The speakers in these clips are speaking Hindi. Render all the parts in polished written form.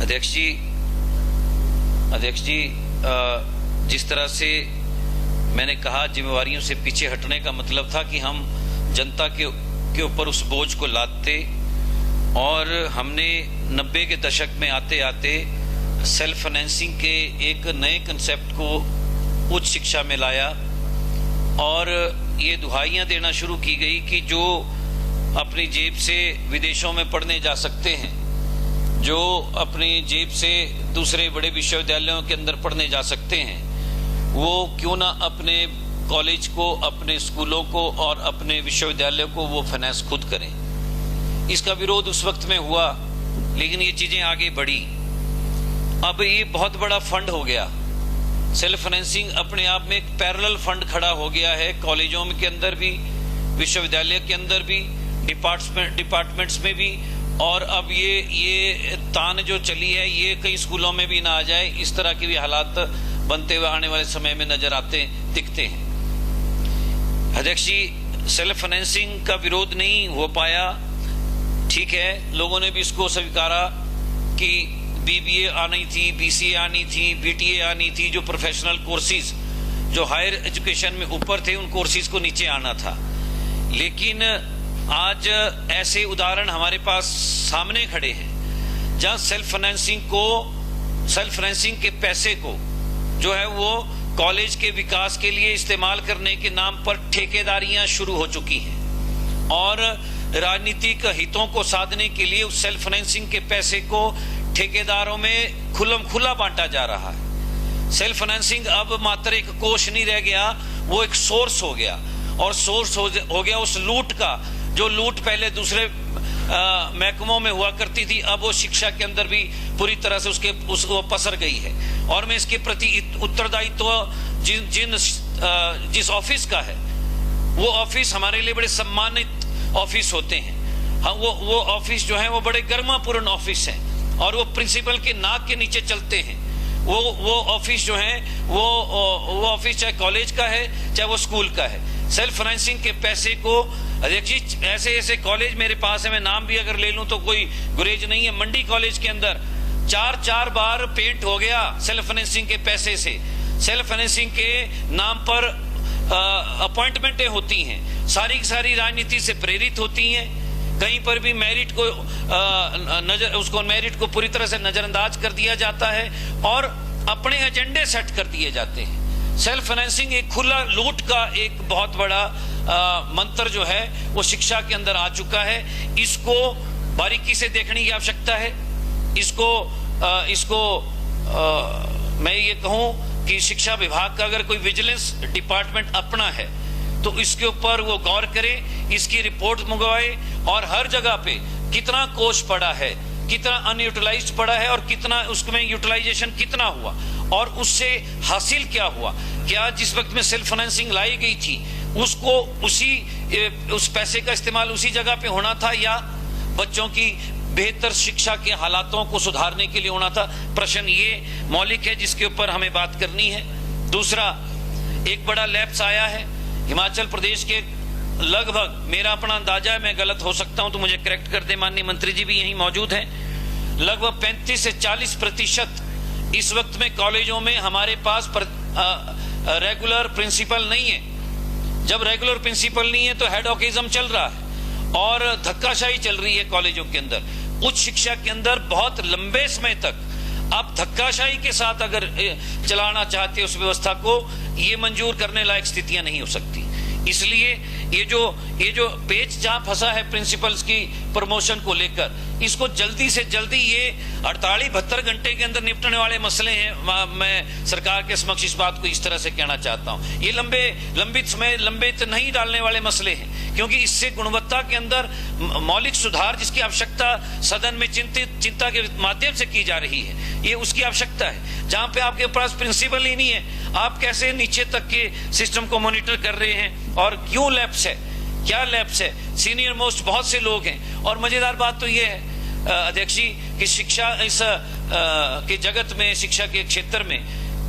अध्यक्ष जी, जिस तरह से मैंने कहा जिम्मेवारियों से पीछे हटने का मतलब था कि हम जनता के ऊपर उस बोझ को लादते, और हमने 90 के दशक में आते आते सेल्फ फाइनेंसिंग के एक नए कंसेप्ट को उच्च शिक्षा में लाया, और ये दुहाइयां देना शुरू की गई कि जो अपनी जेब से विदेशों में पढ़ने जा सकते हैं, जो अपनी जेब से दूसरे बड़े विश्वविद्यालयों के अंदर पढ़ने जा सकते हैं, वो क्यों ना अपने कॉलेज को, अपने स्कूलों को और अपने विश्वविद्यालयों को वो फाइनेंस खुद करें। इसका विरोध उस वक्त में हुआ, लेकिन ये चीजें आगे बढ़ी। अब ये बहुत बड़ा फंड हो गया। सेल्फ फाइनेंसिंग अपने आप में एक पैरेलल फंड खड़ा हो गया है, कॉलेजों के अंदर भी, विश्वविद्यालय के अंदर भी, डिपार्टमेंट्स में भी, और अब ये तान जो चली है ये कई स्कूलों में भी ना आ जाए, इस तरह के भी हालात बनते हुए आने वाले समय में नजर आते दिखते हैं। अध्यक्ष जी, सेल्फ फाइनेंसिंग का विरोध नहीं हो पाया, ठीक है, लोगों ने भी इसको स्वीकारा कि बीबीए आनी थी, बीसीए आनी थी, बीटीए आनी थी, जो प्रोफेशनल कोर्सेज जो हायर एजुकेशन में ऊपर थे उन कोर्सेज को नीचे आना था। लेकिन आज ऐसे उदाहरण हमारे पास सामने खड़े हैं जहां सेल्फ फाइनेंसिंग के पैसे को जो है वो कॉलेज के विकास के लिए इस्तेमाल करने के नाम पर ठेकेदारियां शुरू हो चुकी हैं, और राजनीतिक हितों को साधने के लिए उस सेल्फ फाइनेंसिंग के पैसे को ठेकेदारों में खुला बांटा जा रहा है। सेल्फ फाइनेंसिंग अब मात्र एक कोष नहीं रह गया, वो एक सोर्स हो गया, और सोर्स हो गया उस लूट का, जो लूट पहले दूसरे महकमों में हुआ करती थी, अब वो शिक्षा के अंदर भी पूरी तरह से उसको पसर गई है। और मैं इसके प्रति उत्तरदायित्व जिस ऑफिस का है, वो ऑफिस हमारे लिए बड़े सम्मानित ऑफिस होते हैं। वो ऑफिस जो है वो बड़े गरिमापूर्ण ऑफिस हैं, और वो प्रिंसिपल के नाक के नीचे चलते हैं। वो ऑफिस जो है वो ऑफिस चाहे कॉलेज का है चाहे वो स्कूल का है। सेल्फ फाइनेंसिंग के पैसे को, अध्यक्ष जी, ऐसे कॉलेज मेरे पास है, मैं नाम भी अगर ले लूं तो कोई गुरेज नहीं है। मंडी कॉलेज के अंदर 4 बार पेंट हो गया सेल्फ फाइनेंसिंग के पैसे से। सेल्फ फाइनेंसिंग के नाम पर अपॉइंटमेंटें होती हैं, सारी की सारी राजनीति से प्रेरित होती हैं। कहीं पर भी मेरिट को पूरी तरह से नजरअंदाज कर दिया जाता है, और अपने एजेंडे सेट कर दिए जाते हैं। सेल्फ फाइनेंसिंग एक खुला लूट का एक बहुत बड़ा मंत्र जो है वो शिक्षा के अंदर आ चुका है। इसको बारीकी से देखने की आवश्यकता है। इसको मैं ये कहूं कि शिक्षा विभाग का अगर कोई विजिलेंस डिपार्टमेंट अपना है तो इसके ऊपर वो गौर करे, इसकी रिपोर्ट मंगवाए, और हर जगह पे कितना कोष पड़ा है, कितना अनयूटिलाइज्ड पड़ा है, और कितना उसमें यूटिलाइजेशन कितना हुआ, और उससे हासिल क्या हुआ। क्या जिस वक्त में सेल्फ फाइनेंसिंग लाई गई थी उसको उस पैसे का इस्तेमाल उसी जगह पे होना था, या बच्चों की बेहतर शिक्षा के हालातों को सुधारने के लिए होना था। प्रश्न ये मौलिक है जिसके ऊपर हमें बात करनी है। दूसरा, एक बड़ा लैप्स आया है हिमाचल प्रदेश के, लगभग, मेरा अपना अंदाजा है, मैं गलत हो सकता हूं तो मुझे करेक्ट कर दे, माननीय मंत्री जी भी यहीं मौजूद हैं, लगभग 35 से 40% इस वक्त में कॉलेजों में हमारे पास रेगुलर प्रिंसिपल नहीं है। जब रेगुलर प्रिंसिपल नहीं है तो हेडऑकिज्म चल रहा है और धक्काशाही चल रही है कॉलेजों के अंदर। उच्च शिक्षा के अंदर बहुत लंबे समय तक आप धक्काशाही के साथ अगर चलाना चाहते हो उस व्यवस्था को, ये मंजूर करने लायक स्थितियां नहीं हो सकती। इसलिए ये जो पेच जहां फंसा है प्रिंसिपल्स की प्रमोशन को लेकर, इसको जल्दी से जल्दी, ये 48-72 घंटे के अंदर निपटने वाले मसले हैं। मैं सरकार के समक्ष इस बात को इस तरह से कहना चाहता हूं, ये लंबित नहीं डालने वाले मसले हैं, क्योंकि इससे गुणवत्ता के अंदर मौलिक सुधार जिसकी आवश्यकता सदन में चिंता के माध्यम से की जा रही है, ये उसकी आवश्यकता है। जहां पे आपके पास प्रिंसिपल ही नहीं है, आप कैसे नीचे तक के सिस्टम को मॉनिटर कर रहे हैं, और क्यों लैप्स है, क्या लैप्स है। सीनियर मोस्ट बहुत से लोग हैं, और मजेदार बात तो ये है अध्यक्ष जी कि शिक्षा इस के जगत में, शिक्षा के क्षेत्र में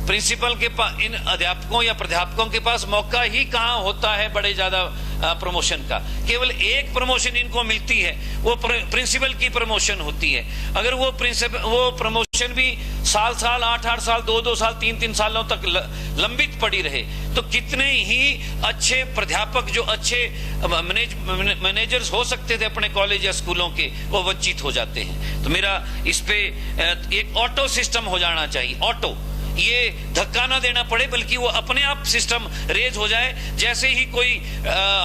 प्रिंसिपल के पास, इन अध्यापकों या प्राध्यापकों के पास मौका ही कहाँ होता है बड़े ज्यादा प्रमोशन का। केवल एक प्रमोशन इनको मिलती है, वो प्रिंसिपल की प्रमोशन होती है। अगर वो प्रमोशन भी साल 8 साल 2 साल 3 सालों तक लंबित पड़ी रहे, तो कितने ही अच्छे प्राध्यापक जो अच्छे मैनेजर्स हो सकते थे अपने कॉलेज या स्कूलों के, वो वंचित हो जाते हैं। तो मेरा इस पे एक ऑटो सिस्टम हो जाना चाहिए। ऑटो, ये धक्का ना देना पड़े, बल्कि वो अपने आप सिस्टम रेज हो जाए। जैसे ही कोई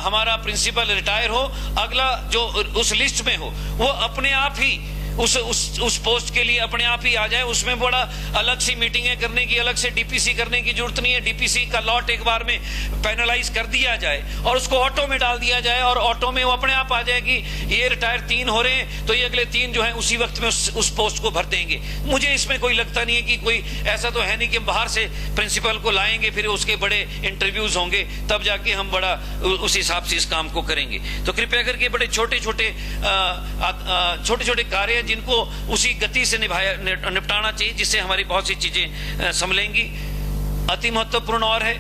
हमारा प्रिंसिपल रिटायर हो, अगला जो उस लिस्ट में हो वो अपने आप ही उस पोस्ट के लिए अपने आप ही आ जाए। उसमें बड़ा अलग सी मीटिंगें करने की, अलग से डीपीसी करने की जरूरत नहीं है। डीपीसी का लॉट एक बार में पैनलाइज कर दिया जाए और उसको ऑटो में डाल दिया जाए, और ऑटो में वो अपने आप आ जाए कि ये रिटायर 3 हो रहे हैं, तो ये अगले 3 जो है उसी वक्त में उस पोस्ट को भर देंगे। मुझे इसमें कोई लगता नहीं है कि कोई ऐसा तो है नहीं कि बाहर से प्रिंसिपल को लाएंगे, फिर उसके बड़े इंटरव्यूज होंगे, तब जाके हम बड़ा उस हिसाब से इस काम को करेंगे। तो कृपया करके बड़े छोटे छोटे कार्य जिनको उसी गति से निपटाना चाहिए, जिससे हमारी बहुत सी चीजें संभलेंगी। अति महत्वपूर्ण और है,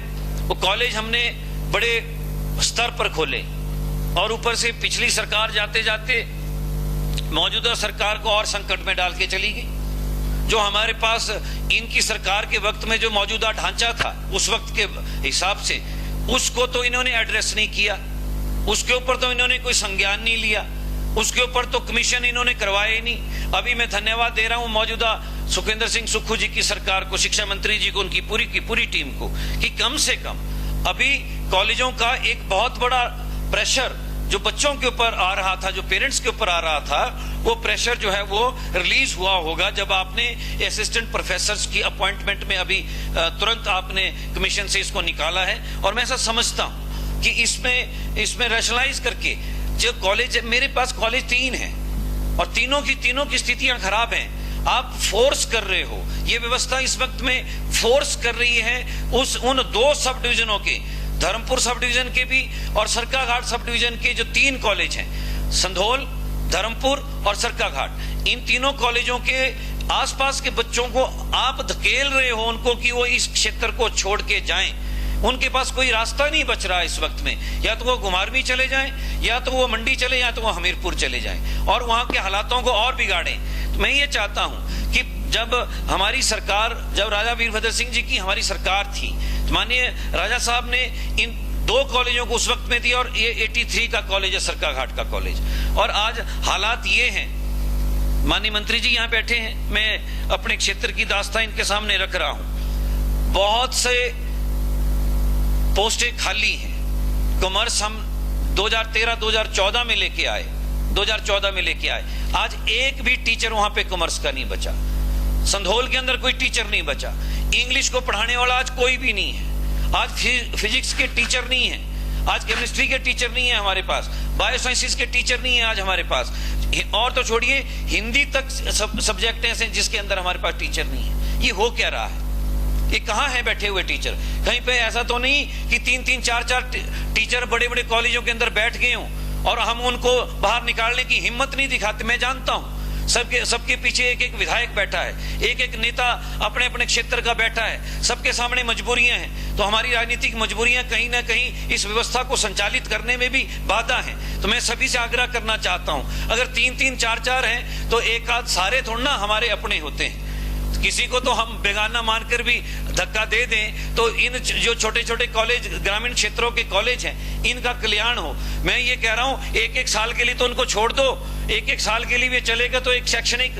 वो कॉलेज हमने बड़े स्तर पर खोले, और ऊपर से पिछली सरकार जाते जाते मौजूदा सरकार को और संकट में डाल के चली गई। जो हमारे पास इनकी सरकार के वक्त में जो मौजूदा ढांचा था उस वक्त के हिसाब से, उसको तो इन्होंने एड्रेस नहीं किया, उसके ऊपर तो इन्होंने कोई संज्ञान नहीं लिया, उसके ऊपर तो कमीशन इन्होंने करवाए नहीं। अभी मैं धन्यवाद दे रहा हूं मौजूदा सुखविंदर सिंह सुक्खू जी की सरकार को, शिक्षा मंत्री जी को, उनकी पूरी टीम को, कि कम से कम अभी कॉलेजों का एक बहुत बड़ा प्रेशर जो बच्चों के ऊपर आ रहा था, जो पेरेंट्स के ऊपर आ रहा था, वो प्रेशर जो है वो रिलीज हुआ होगा जब आपने असिस्टेंट प्रोफेसर्स की अपॉइंटमेंट में अभी तुरंत आपने कमीशन से इसको निकाला है। और मैं ऐसा समझता हूं कि इसमें रैशनलाइज करके जो कॉलेज, मेरे पास कॉलेज 3 हैं और तीनों की स्थितियां खराब हैं। आप फोर्स कर रहे हो, ये व्यवस्था इस वक्त में फोर्स कर रही है उन 2 सब डिविजनों के, धर्मपुर सब डिवीजन के भी और सरकाघाट सब डिवीजन के जो 3 कॉलेज हैं, संधोल, धर्मपुर और सरकाघाट, इन तीनों कॉलेजों के आसपास के बच्चों को आप धकेल रहे हो उनको कि वो इस क्षेत्र को छोड़ के जाएं। उनके पास कोई रास्ता नहीं बच रहा इस वक्त में, या तो वो घुमारवी चले जाएं, या तो वो मंडी चले, या तो वो हमीरपुर चले जाएं और वहां के हालातों को और बिगाड़ें। तो मैं ये चाहता हूं कि जब हमारी सरकार, जब राजा वीरभद्र सिंह जी की हमारी सरकार थी, तो माननीय राजा साहब ने इन 2 कॉलेजों को उस वक्त में दिया, और ये 83 का कॉलेज है, सरकाघाट का कॉलेज। और आज हालात ये हैं, माननीय मंत्री जी यहाँ बैठे हैं, मैं अपने क्षेत्र की दास्तां इनके सामने रख रहा हूं। बहुत से पोस्टें खाली हैं। कॉमर्स हम 2013-2014 में लेके आए, 2014 में लेके आए, आज एक भी टीचर वहां पे कॉमर्स का नहीं बचा। संधोल के अंदर कोई टीचर नहीं बचा। इंग्लिश को पढ़ाने वाला आज कोई भी नहीं है। आज फिजिक्स के टीचर नहीं है, आज केमिस्ट्री के टीचर नहीं है हमारे पास, बायोसाइंसेस के टीचर नहीं है आज हमारे पास, और तो छोड़िए हिंदी तक सब्जेक्ट ऐसे जिसके अंदर हमारे पास टीचर नहीं है। ये हो क्या रहा है? ये कहाँ है बैठे हुए टीचर? कहीं पे ऐसा तो नहीं कि 3-3, 4-4 टीचर बड़े बड़े कॉलेजों के अंदर बैठ गए हों और हम उनको बाहर निकालने की हिम्मत नहीं दिखाते। मैं जानता हूं सबके पीछे एक विधायक बैठा है, एक नेता अपने अपने क्षेत्र का बैठा है, सबके सामने मजबूरियां हैं। तो हमारी राजनीतिक मजबूरियां कहीं ना कहीं इस व्यवस्था को संचालित करने में भी बाधा है। तो मैं सभी से आग्रह करना चाहता हूं, अगर 3-3, 4-4 हैं तो एक आध सारे थोड़ा ना हमारे अपने होते हैं। किसी को तो हम बेगाना मानकर भी धक्का दे दें तो इन जो छोटे छोटे कॉलेज, ग्रामीण क्षेत्रों के कॉलेज हैं, इनका कल्याण हो। मैं ये कह रहा हूं 1-1 साल के लिए तो उनको छोड़ दो, 1-1 साल के लिए भी चलेगा तो एक शैक्षणिक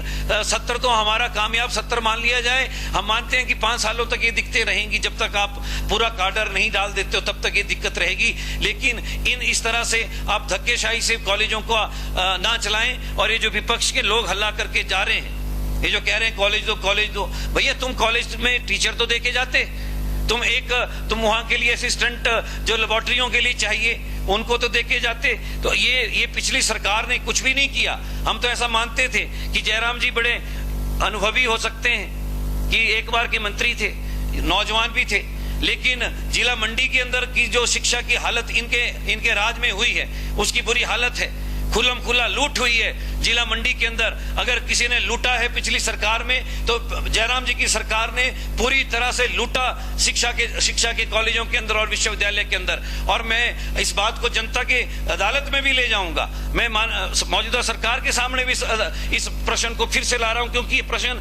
सत्र तो हमारा कामयाब सत्र मान लिया जाए। हम मानते हैं कि 5 सालों तक ये दिक्कतें रहेंगी, जब तक आप पूरा काडर नहीं डाल देते हो तब तक ये दिक्कत रहेगी। लेकिन इस तरह से आप धक्केशाही से कॉलेजों को ना चलाएं। और ये जो विपक्ष के लोग हल्ला करके जा रहे हैं, ये जो कह रहे हैं कॉलेज दो, भैया तुम कॉलेज में टीचर तो देके जाते, तुम वहां के लिए असिस्टेंट जो लेबोरेटरियों के लिए चाहिए उनको तो देके जाते। तो ये पिछली सरकार ने कुछ भी नहीं किया। हम तो ऐसा मानते थे कि जयराम जी बड़े अनुभवी हो सकते हैं, कि एक बार के मंत्री थे, नौजवान भी थे, लेकिन जिला मंडी के अंदर की जो शिक्षा की हालत इनके राज में हुई है, उसकी बुरी हालत है। खुल्लम खुल्ला लूट हुई है जिला मंडी के अंदर। अगर किसी ने लूटा है पिछली सरकार में तो जयराम जी की सरकार ने पूरी तरह से लूटा शिक्षा के कॉलेजों के अंदर और विश्वविद्यालय के अंदर। और मैं इस बात को जनता के अदालत में भी ले जाऊंगा। मैं मौजूदा सरकार के सामने भी इस प्रश्न को फिर से ला रहा हूं, क्योंकि ये प्रश्न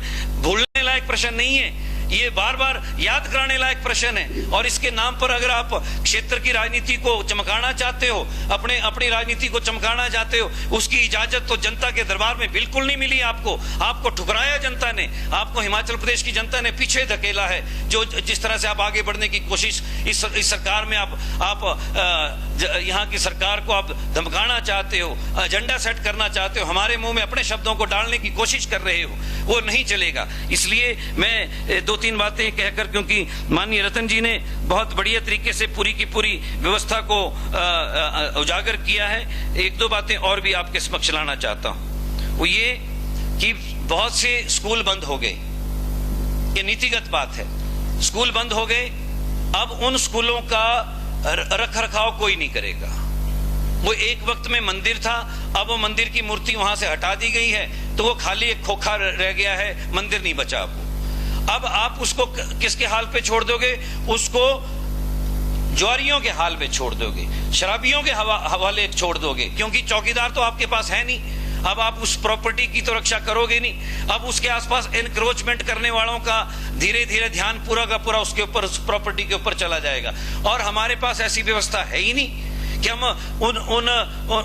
भूलने लायक प्रश्न नहीं है, ये बार बार याद कराने लायक प्रश्न है। और इसके नाम पर अगर आप क्षेत्र की राजनीति को चमकाना चाहते हो, अपनी राजनीति को चमकाना चाहते हो, उसकी इजाजत तो जनता के दरबार में बिल्कुल नहीं मिली। आपको ठुकराया जनता ने, आपको हिमाचल प्रदेश की जनता ने पीछे धकेला है। जो जिस तरह से आप आगे बढ़ने की कोशिश इस सरकार में आप यहाँ की सरकार को आप धमकाना चाहते हो, एजेंडा सेट करना चाहते हो, हमारे मुंह में अपने शब्दों को डालने की कोशिश कर रहे हो, वो नहीं चलेगा। इसलिए मैं दो तीन बातें कहकर, क्योंकि माननीय रतन जी ने बहुत बढ़िया तरीके से पूरी की पूरी व्यवस्था को उजागर किया है, एक दो बातें और भी आपके समक्ष लाना चाहता हूं। वो ये कि बहुत से स्कूल बंद हो गए, ये नीतिगत बात है। स्कूल बंद हो गए, अब उन स्कूलों का रख रखाव कोई नहीं करेगा। वो एक वक्त में मंदिर था, अब वो मंदिर की मूर्ति वहां से हटा दी गई है, तो वो खाली एक खोखा रह गया है, मंदिर नहीं बचा वो। अब आप उसको किसके हाल पे छोड़ दोगे? उसको जुआरियों के हाल पे छोड़ दोगे, शराबियों के हवाले छोड़ दोगे, क्योंकि चौकीदार तो आपके पास है नहीं। अब आप उस प्रॉपर्टी की तो रक्षा करोगे नहीं। अब उसके आसपास एनक्रोचमेंट करने वालों का धीरे धीरे ध्यान पूरा का पूरा उसके ऊपर, उस प्रॉपर्टी के ऊपर चला जाएगा। और हमारे पास ऐसी व्यवस्था है ही नहीं कि हम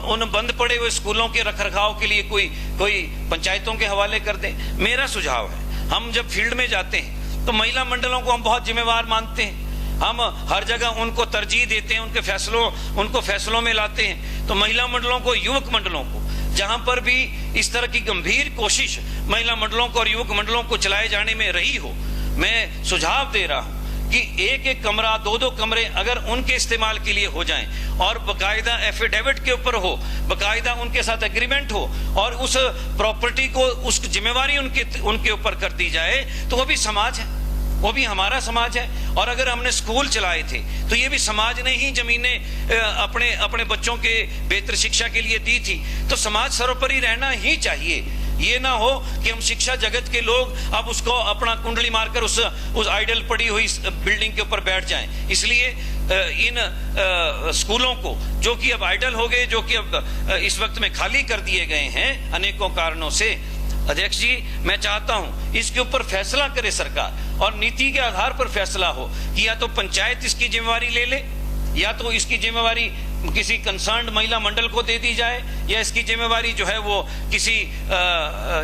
उन बंद पड़े हुए स्कूलों के रखरखाव के लिए कोई पंचायतों के हवाले कर दें। मेरा सुझाव है, हम जब फील्ड में जाते हैं तो महिला मंडलों को हम बहुत जिम्मेवार मानते हैं, हम हर जगह उनको तरजीह देते हैं, उनको फैसलों में लाते हैं। तो महिला मंडलों को, युवक मंडलों को, जहां पर भी इस तरह की गंभीर कोशिश महिला मंडलों को और युवक मंडलों को चलाए जाने में रही हो, मैं सुझाव दे रहा हूं कि एक एक कमरा, दो दो कमरे अगर उनके इस्तेमाल के लिए हो जाएं और बकायदा एफिडेविट के ऊपर हो, बकायदा उनके साथ एग्रीमेंट हो और उस प्रॉपर्टी को, उस जिम्मेवारी उनके ऊपर कर दी जाए, तो वो भी समाज है, वो भी हमारा समाज है। और अगर हमने स्कूल चलाए थे तो ये भी समाज ने ही जमीनें अपने बच्चों के बेहतर शिक्षा के लिए दी थी। तो समाज सर्वोपरि रहना ही चाहिए। ये ना हो कि हम शिक्षा जगत के लोग अब उसको अपना कुंडली मारकर उस आइडल पड़ी हुई बिल्डिंग के ऊपर बैठ जाएं। इसलिए इन स्कूलों को, जो कि अब आइडल हो गए, जो कि अब इस वक्त में खाली कर दिए गए हैं अनेकों कारणों से, अध्यक्ष जी मैं चाहता हूं इसके ऊपर फैसला करे सरकार, और नीति के आधार पर फैसला हो कि या तो पंचायत इसकी जिम्मेवारी ले ले, या तो इसकी जिम्मेवारी किसी कंसर्न्ड महिला मंडल को दे दी जाए, या इसकी जिम्मेवारी जो है वो किसी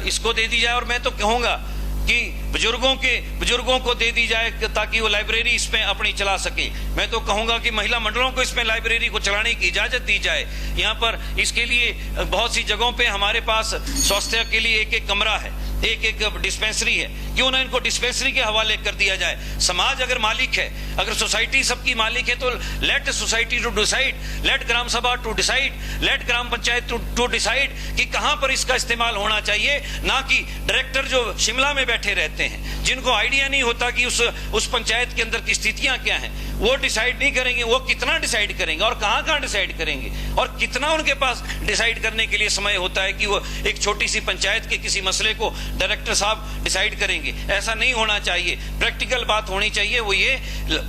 इसको दे दी जाए। और मैं तो कहूंगा कि बुजुर्गों को दे दी जाए ताकि वो लाइब्रेरी इसमें अपनी चला सके। मैं तो कहूंगा कि महिला मंडलों को इसमें लाइब्रेरी को चलाने की इजाजत दी जाए। यहाँ पर इसके लिए बहुत सी जगहों पे हमारे पास स्वास्थ्य के लिए एक एक कमरा है, एक एक डिस्पेंसरी है, क्यों ना इनको डिस्पेंसरी के हवाले कर दिया जाए। समाज अगर मालिक है, अगर सोसाइटी सबकी मालिक है, तो let society to decide, let gram sabha to decide, let gram panchayat to decide कि कहां पर इसका इस्तेमाल होना चाहिए। ना कि डायरेक्टर जो शिमला में बैठे रहते हैं, जिनको आइडिया नहीं होता कि उस पंचायत के अंदर की स्थितियां क्या हैं, वो डिसाइड नहीं करेंगे। वो कितना डिसाइड करेंगे और कहां डिसाइड करेंगे, और कितना उनके पास डिसाइड करने के लिए समय होता है कि वो एक छोटी सी पंचायत के किसी मसले को डायरेक्टर साहब डिसाइड करेंगे। ऐसा नहीं होना चाहिए। प्रैक्टिकल बात होनी चाहिए। वो ये,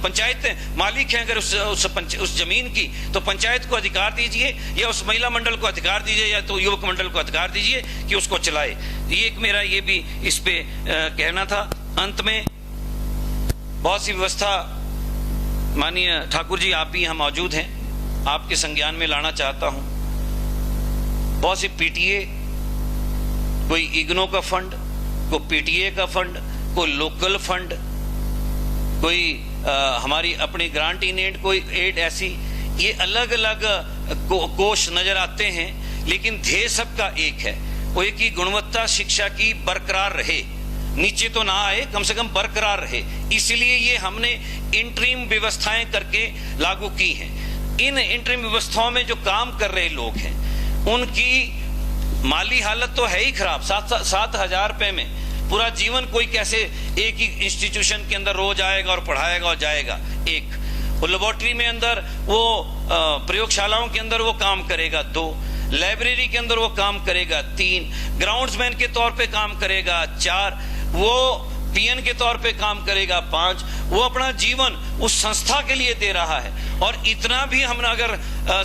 पंचायत मालिक है अगर उस जमीन की, तो पंचायत को अधिकार दीजिए, या उस महिला मंडल को अधिकार दीजिए, या तो युवक मंडल को अधिकार दीजिए कि उसको चलाए। ये एक मेरा ये भी इस पे कहना था। अंत में बहुत सी व्यवस्था, माननीय ठाकुर जी आप भी यहाँ मौजूद हैं, आपके संज्ञान में लाना चाहता हूं। बहुत सी पीटीए, कोई इग्नो का फंड, कोई पीटीए का फंड, कोई लोकल फंड, कोई हमारी अपनी ग्रांट इन एड, कोई एड, ऐसी ये अलग अलग कोष नजर आते हैं, लेकिन ध्येय सबका एक है, वो एक ही गुणवत्ता शिक्षा की बरकरार रहे, नीचे तो ना आए, कम से कम बरकरार रहे। इसलिए ये हमने इंटरिम व्यवस्थाएं करके लागू की हैं। इन इंटरिम व्यवस्थाओं में जो काम कर रहे लोग हैं उनकी माली हालत तो है ही खराब। 7,000 रुपए में पूरा जीवन कोई कैसे एक ही इंस्टीट्यूशन के अंदर रोज आएगा और पढ़ाएगा और जाएगा। एक वो लेबोरेटरी में अंदर, वो प्रयोगशालाओं के अंदर वो काम करेगा। 2 लाइब्रेरी के अंदर वो काम करेगा 3, ग्राउंड्समैन के तौर पे काम करेगा 4, वो पीएन के तौर पे काम करेगा 5, वो अपना जीवन उस संस्था के लिए दे रहा है। और इतना भी हम अगर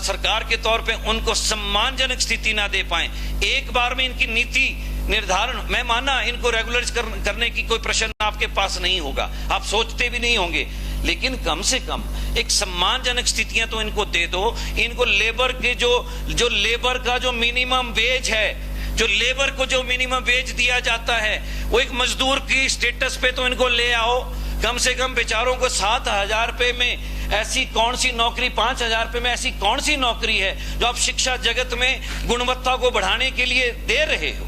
सरकार के तौर पे उनको सम्मानजनक स्थिति ना दे पाए, एक बार में इनकी नीति निर्धारण, मैं माना इनको रेगुलराइज करने की कोई प्रश्न आपके पास नहीं होगा, आप सोचते भी नहीं होंगे, लेकिन कम से कम एक सम्मानजनक स्थितियां तो इनको दे दो। इनको लेबर के जो लेबर का जो मिनिमम वेज है, जो लेबर को जो मिनिमम वेज दिया जाता है, वो एक मजदूर की स्टेटस पे तो इनको ले आओ। कम से कम बेचारों को 7,000 रुपए में ऐसी कौन सी नौकरी, 5,000 रुपए में ऐसी कौन सी नौकरी है जो आप शिक्षा जगत में गुणवत्ता को बढ़ाने के लिए दे रहे हो?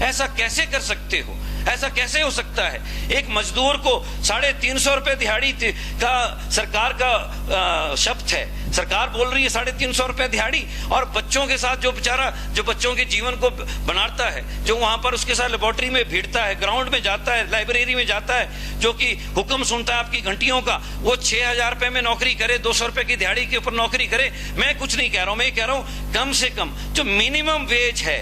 ऐसा कैसे कर सकते हो? ऐसा कैसे हो सकता है? एक मजदूर को 350 रुपए दिहाड़ी का सरकार का शब्द है, सरकार बोल रही है 350 रुपए दिहाड़ी, और बच्चों के साथ जो बेचारा जो बच्चों के जीवन को बनाता है, जो वहां पर उसके साथ लेबोरेटरी में भिड़ता है, ग्राउंड में जाता है, लाइब्रेरी में जाता है, जो कि हुक्म सुनता है आपकी घंटियों का, वो 6,000 रुपए में नौकरी करे, 200 रुपए की दिहाड़ी के ऊपर नौकरी करे। मैं कुछ नहीं कह रहा हूं, मैं कह रहा हूं कम से कम जो मिनिमम वेज है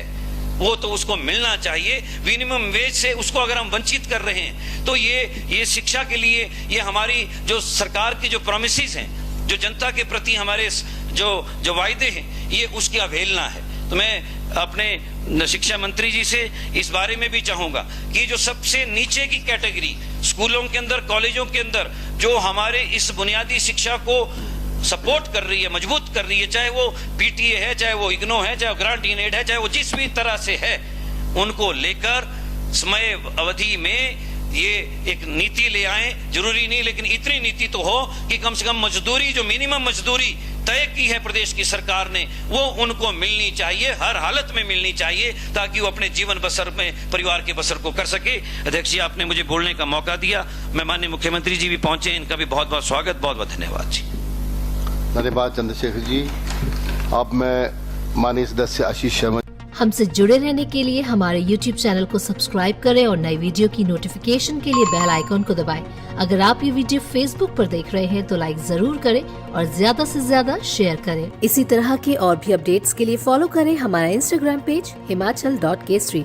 वो तो उसको मिलना चाहिए। मिनिमम वेज से उसको अगर हम वंचित कर रहे हैं तो ये शिक्षा के लिए ये हमारी जो सरकार की जो प्रॉमिसेस हैं, जो जनता के प्रति हमारे जो वायदे हैं, ये उसकी अवहेलना है। तो मैं अपने शिक्षा मंत्री जी से इस बारे में भी चाहूंगा कि जो सबसे नीचे की कैटेगरी स्कूलों के अंदर, कॉलेजों के अंदर जो हमारे इस बुनियादी शिक्षा को सपोर्ट कर रही है, मजबूत कर रही है, चाहे वो पीटीए है, चाहे वो इग्नो है, चाहे वो ग्रांट इन एड है, चाहे वो जिस भी तरह से है, उनको लेकर समय अवधि में ये एक नीति ले आए। जरूरी नहीं, लेकिन इतनी नीति तो हो कि कम से कम मजदूरी, जो मिनिमम मजदूरी तय की है प्रदेश की सरकार ने, वो उनको मिलनी चाहिए, हर हालत में मिलनी चाहिए, ताकि वो अपने जीवन बसर में, परिवार के बसर को कर सके। अध्यक्ष जी, आपने मुझे बोलने का मौका दिया। मैं माननीय मुख्यमंत्री जी भी पहुंचे, इनका भी बहुत बहुत स्वागत, बहुत बहुत धन्यवाद जी। धन्यवाद चंद्रशेखर जी। अब मैं माननीय सदस्य आशीष शर्मा। हमसे जुड़े रहने के लिए हमारे YouTube चैनल को सब्सक्राइब करें और नई वीडियो की नोटिफिकेशन के लिए बेल आइकॉन को दबाएं। अगर आप ये वीडियो Facebook पर देख रहे हैं तो लाइक जरूर करें और ज्यादा से ज्यादा शेयर करें। इसी तरह के और भी अपडेट्स के लिए फॉलो करें हमारा Instagram पेज himachal.kesri।